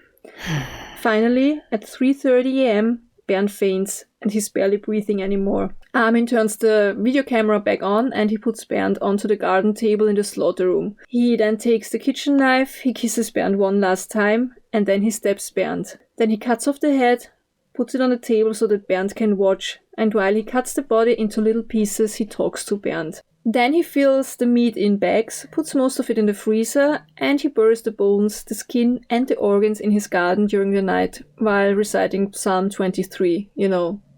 Finally, at 3:30 a.m., Bernd faints, and he's barely breathing anymore. Armin turns the video camera back on, and he puts Bernd onto the garden table in the slaughter room. He then takes the kitchen knife, he kisses Bernd one last time, and then he stabs Bernd. Then he cuts off the head, puts it on the table so that Bernd can watch, and while he cuts the body into little pieces, he talks to Bernd. Then he fills the meat in bags, puts most of it in the freezer, and he buries the bones, the skin, and the organs in his garden during the night while reciting Psalm 23,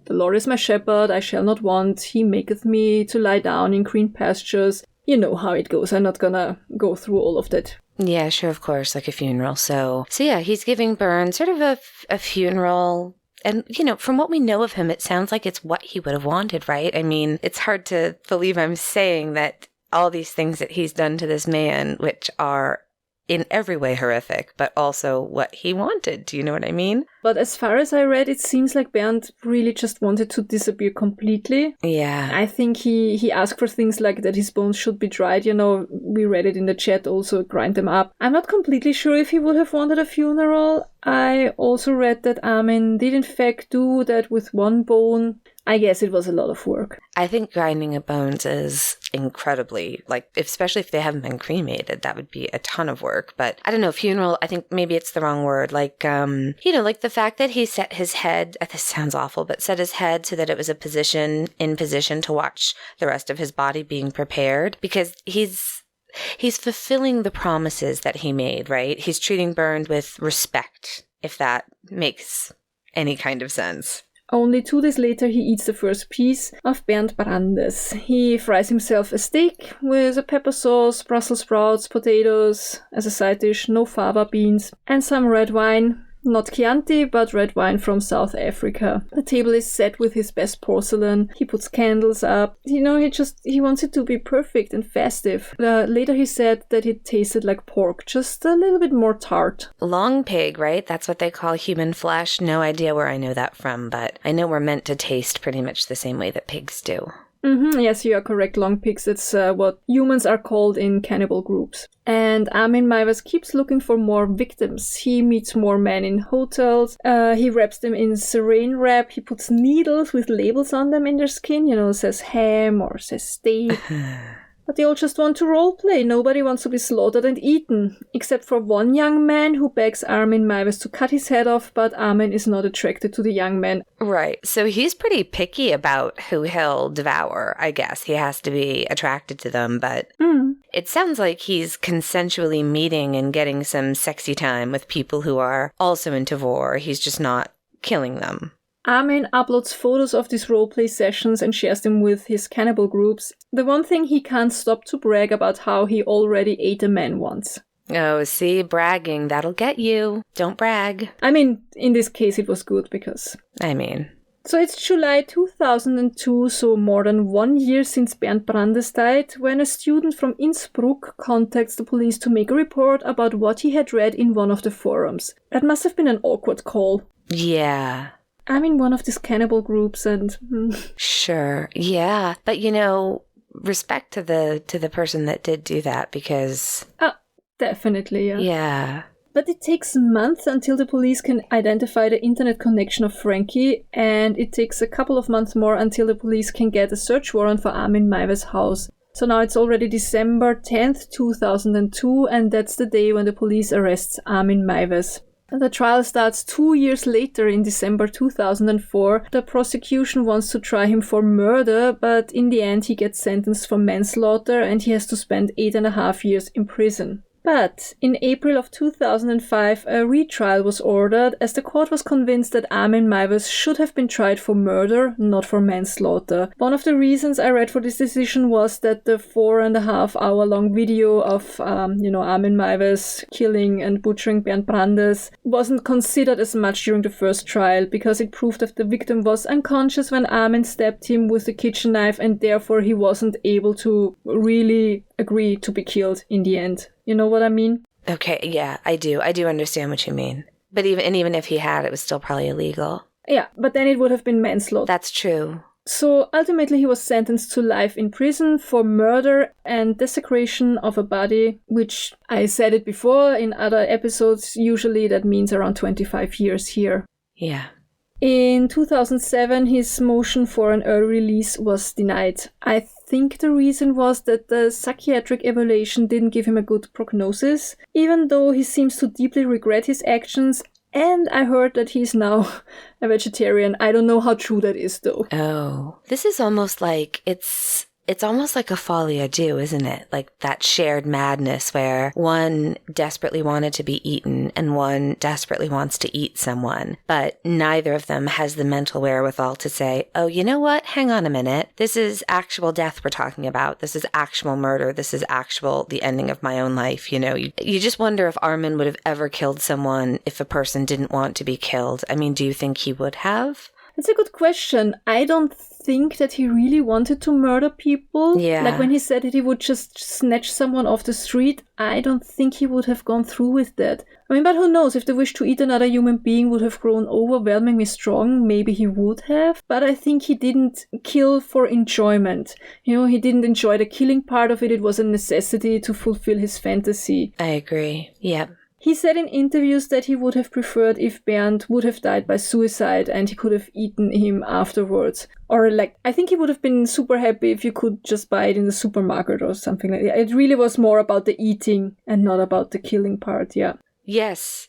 The Lord is my shepherd, I shall not want. He maketh me to lie down in green pastures. You know how it goes. I'm not gonna go through all of that. Yeah, sure, of course, like a funeral. So yeah, he's giving Burns sort of a funeral. And, from what we know of him, it sounds like it's what he would have wanted, right? I mean, it's hard to believe I'm saying that all these things that he's done to this man, which are in every way horrific, but also what he wanted. Do you know what I mean? But as far as I read, it seems like Bernd really just wanted to disappear completely. Yeah. I think he asked for things like that his bones should be dried. We read it in the chat also, grind them up. I'm not completely sure if he would have wanted a funeral. I also read that Armin did in fact do that with one bone. I guess it was a lot of work. I think grinding of bones is incredibly, especially if they haven't been cremated, that would be a ton of work. But I don't know, funeral, I think maybe it's the wrong word. Like the fact that he set his head, this sounds awful, but set his head so that it was in position to watch the rest of his body being prepared, because he's fulfilling the promises that he made, right? He's treating Bernd with respect, if that makes any kind of sense. Only 2 days later, he eats the first piece of Bernd Brandes. He fries himself a steak with a pepper sauce, Brussels sprouts, potatoes as a side dish, no fava beans, and some red wine. Not Chianti, but red wine from South Africa. The table is set with his best porcelain. He puts candles up. He wants it to be perfect and festive. Later he said that it tasted like pork, just a little bit more tart. Long pig, right? That's what they call human flesh. No idea where I know that from, but I know we're meant to taste pretty much the same way that pigs do. Yes, you are correct. Long pigs, that's what humans are called in cannibal groups. And Armin Meiwes keeps looking for more victims. He meets more men in hotels. He wraps them in saran wrap. He puts needles with labels on them in their skin, says ham or says steak. But they all just want to roleplay. Nobody wants to be slaughtered and eaten. Except for one young man who begs Armin Meiwes to cut his head off, but Armin is not attracted to the young man. Right. So he's pretty picky about who he'll devour, I guess. He has to be attracted to them, but it sounds like he's consensually meeting and getting some sexy time with people who are also into vor. He's just not killing them. Armin uploads photos of these roleplay sessions and shares them with his cannibal groups. The one thing he can't stop to brag about how he already ate a man once. Oh, see, bragging, that'll get you. Don't brag. I mean, in this case it was good because... So it's July 2002, so more than 1 year since Bernd Brandes died, when a student from Innsbruck contacts the police to make a report about what he had read in one of the forums. That must have been an awkward call. Yeah. I'm in one of these cannibal groups and... Sure, yeah. But, respect to the person that did do that because... Definitely, yeah. Yeah. But it takes months until the police can identify the internet connection of Frankie, and it takes a couple of months more until the police can get a search warrant for Armin Meiwes' house. So now it's already December 10th, 2002, and that's the day when the police arrests Armin Meiwes. The trial starts 2 years later in December 2004. The prosecution wants to try him for murder, but in the end he gets sentenced for manslaughter and he has to spend 8.5 years in prison. But in April of 2005, a retrial was ordered as the court was convinced that Armin Meiwes should have been tried for murder, not for manslaughter. One of the reasons I read for this decision was that the 4.5 hour long video of, Armin Meiwes killing and butchering Bernd Brandes wasn't considered as much during the first trial because it proved that the victim was unconscious when Armin stabbed him with the kitchen knife and therefore he wasn't able to really agree to be killed in the end. You know what I mean? Okay, yeah, I do. I do understand what you mean. But even if he had, it was still probably illegal. Yeah, but then it would have been manslaughter. That's true. So ultimately he was sentenced to life in prison for murder and desecration of a body, which I said it before in other episodes, usually that means around 25 years here. Yeah. In 2007, his motion for an early release was denied. I think the reason was that the psychiatric evaluation didn't give him a good prognosis, even though he seems to deeply regret his actions, and I heard that he's now a vegetarian. I don't know how true that is, though. Oh. This is almost like it's it's almost like a folie à deux, isn't it? Like that shared madness where one desperately wanted to be eaten and one desperately wants to eat someone, but neither of them has the mental wherewithal to say, oh, you know what? Hang on a minute. This is actual death we're talking about. This is actual murder. This is actual the ending of my own life. You know, you just wonder if Armin would have ever killed someone if a person didn't want to be killed. I mean, do you think he would have? That's a good question. I don't think that he really wanted to murder people. Yeah. Like when he said that he would just snatch someone off the street, I don't think he would have gone through with that. I mean, but who knows, if the wish to eat another human being would have grown overwhelmingly strong, maybe he would have. But I think he didn't kill for enjoyment. You know, he didn't enjoy the killing part of it. It was a necessity to fulfill his fantasy. I agree. Yep. He said in interviews that he would have preferred if Bernd would have died by suicide and he could have eaten him afterwards. Or like, I think he would have been super happy if you could just buy it in the supermarket or something like that. It really was more about the eating and not about the killing part, yeah. Yes,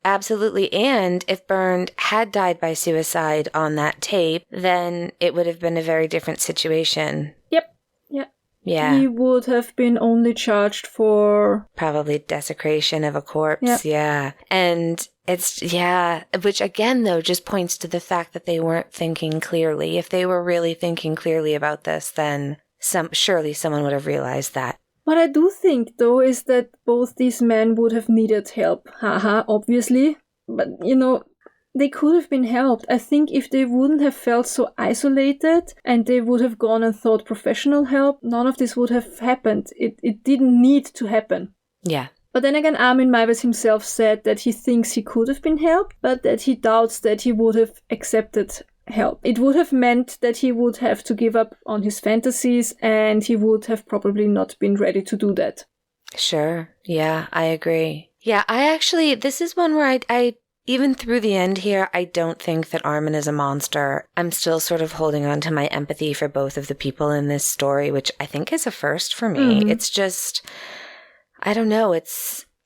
absolutely. And if Bernd had died by suicide on that tape, then it would have been a very different situation. Yep, yeah. Yeah. He would have been only charged for... probably desecration of a corpse, yeah. And it's, which again, though, just points to the fact that they weren't thinking clearly. If they were really thinking clearly about this, then surely someone would have realized that. What I do think, though, is that both these men would have needed help. Obviously. But, you know, they could have been helped. I think if they wouldn't have felt so isolated and they would have gone and sought professional help, none of this would have happened. It didn't need to happen. Yeah. But then again, Armin Meiwes himself said that he thinks he could have been helped, but that he doubts that he would have accepted help. It would have meant that he would have to give up on his fantasies and he would have probably not been ready to do that. Sure. Yeah, I agree. Yeah, this is one where I even through the end here, I don't think that Armin is a monster. I'm still sort of holding on to my empathy for both of the people in this story, which I think is a first for me. Mm-hmm. It's just, I don't know,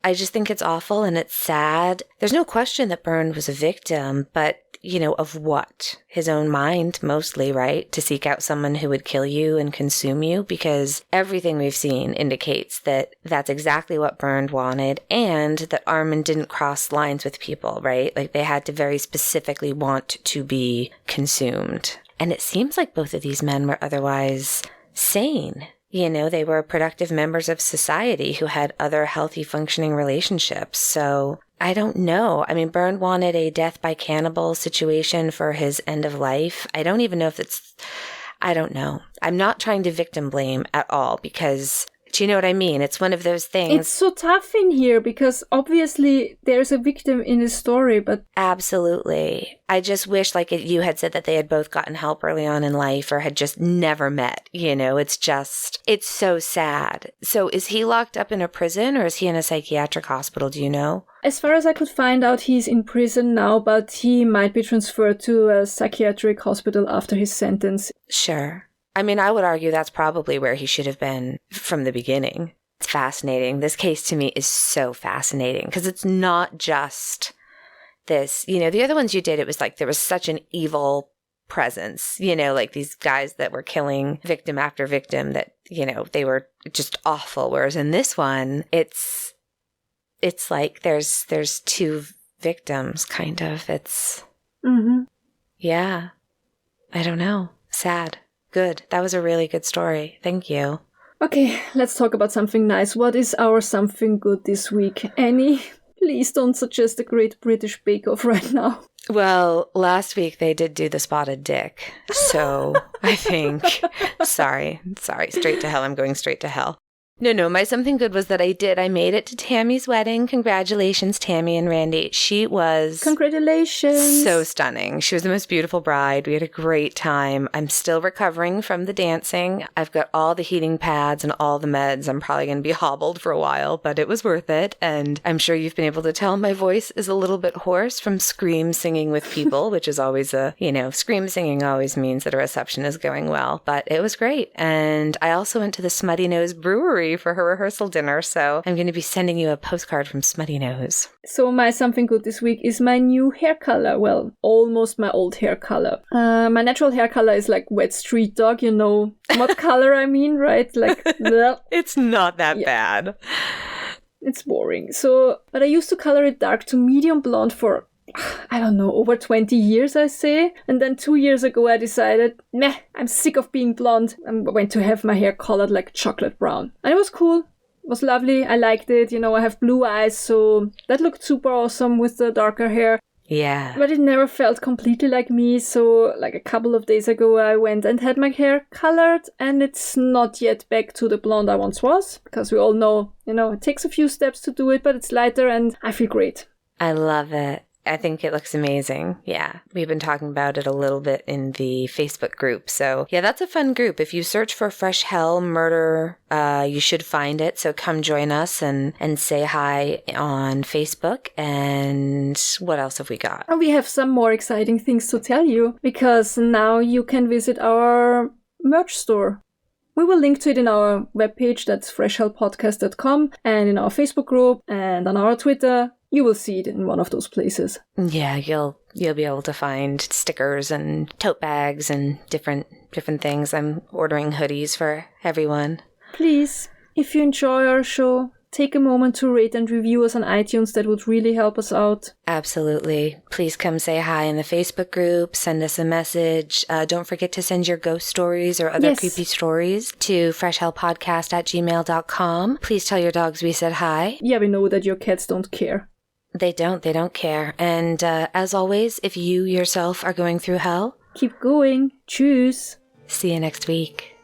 I just think it's awful and it's sad. There's no question that Bernd was a victim, but, you know, of what? His own mind, mostly, right? To seek out someone who would kill you and consume you, because everything we've seen indicates that that's exactly what Bernd wanted, and that Armin didn't cross lines with people, right? Like, they had to very specifically want to be consumed. And it seems like both of these men were otherwise sane. You know, they were productive members of society who had other healthy functioning relationships. So I don't know. I mean, Bernd wanted a death by cannibal situation for his end of life. I don't even know if I don't know. I'm not trying to victim blame at all because, do you know what I mean? It's one of those things. It's so tough in here because obviously there's a victim in the story, but... Absolutely. I just wish, like you had said, that they had both gotten help early on in life or had just never met. You know, it's so sad. So is he locked up in a prison or is he in a psychiatric hospital? Do you know? As far as I could find out, he's in prison now, but he might be transferred to a psychiatric hospital after his sentence. Sure. I mean, I would argue that's probably where he should have been from the beginning. It's fascinating. This case to me is so fascinating because it's not just this, you know, the other ones you did, it was like there was such an evil presence, you know, like these guys that were killing victim after victim that, you know, they were just awful. Whereas in this one, it's like there's two victims kind of. It's, yeah, I don't know. Sad. Good. That was a really good story. Thank you. Okay, let's talk about something nice. What is our something good this week? Annie, please don't suggest a Great British Bake Off right now. Well, last week they did do the spotted dick. So I think, sorry, straight to hell. I'm going straight to hell. No, my something good was that I made it to Tammy's wedding. Congratulations, Tammy and Randy. She was... Congratulations. So stunning. She was the most beautiful bride. We had a great time. I'm still recovering from the dancing. I've got all the heating pads and all the meds. I'm probably going to be hobbled for a while, but it was worth it. And I'm sure you've been able to tell my voice is a little bit hoarse from scream singing with people, which is always scream singing always means that a reception is going well. But it was great. And I also went to the Smutty Nose Brewery party for her rehearsal dinner, so I'm going to be sending you a postcard from Smutty Nose. So my something good this week is my new hair color. Well, almost my old hair color. My natural hair color is like wet street dog, you know what color I mean, right? Like, it's not that bad. It's boring. But I used to color it dark to medium blonde for, I don't know, over 20 years, I say. And then 2 years ago, I decided, meh, I'm sick of being blonde. I went to have my hair colored like chocolate brown. And it was cool. It was lovely. I liked it. You know, I have blue eyes, so that looked super awesome with the darker hair. Yeah. But it never felt completely like me, so like a couple of days ago I went and had my hair colored, and it's not yet back to the blonde I once was, because we all know, you know, it takes a few steps to do it, but it's lighter and I feel great. I love it. I think it looks amazing. Yeah. We've been talking about it a little bit in the Facebook group. So yeah, that's a fun group. If you search for Fresh Hell Murder, you should find it. So come join us and say hi on Facebook. And what else have we got? And we have some more exciting things to tell you, because now you can visit our merch store. We will link to it in our webpage, that's freshhellpodcast.com, and in our Facebook group and on our Twitter. You will see it in one of those places. Yeah, you'll be able to find stickers and tote bags and different things. I'm ordering hoodies for everyone. Please, if you enjoy our show, take a moment to rate and review us on iTunes. That would really help us out. Absolutely. Please come say hi in the Facebook group. Send us a message. Don't forget to send your ghost stories or other creepy stories to freshhellpodcast@gmail.com. Please tell your dogs we said hi. Yeah, we know that your cats don't care. They don't care. And as always, if you yourself are going through hell, keep going. Tschüss. See you next week.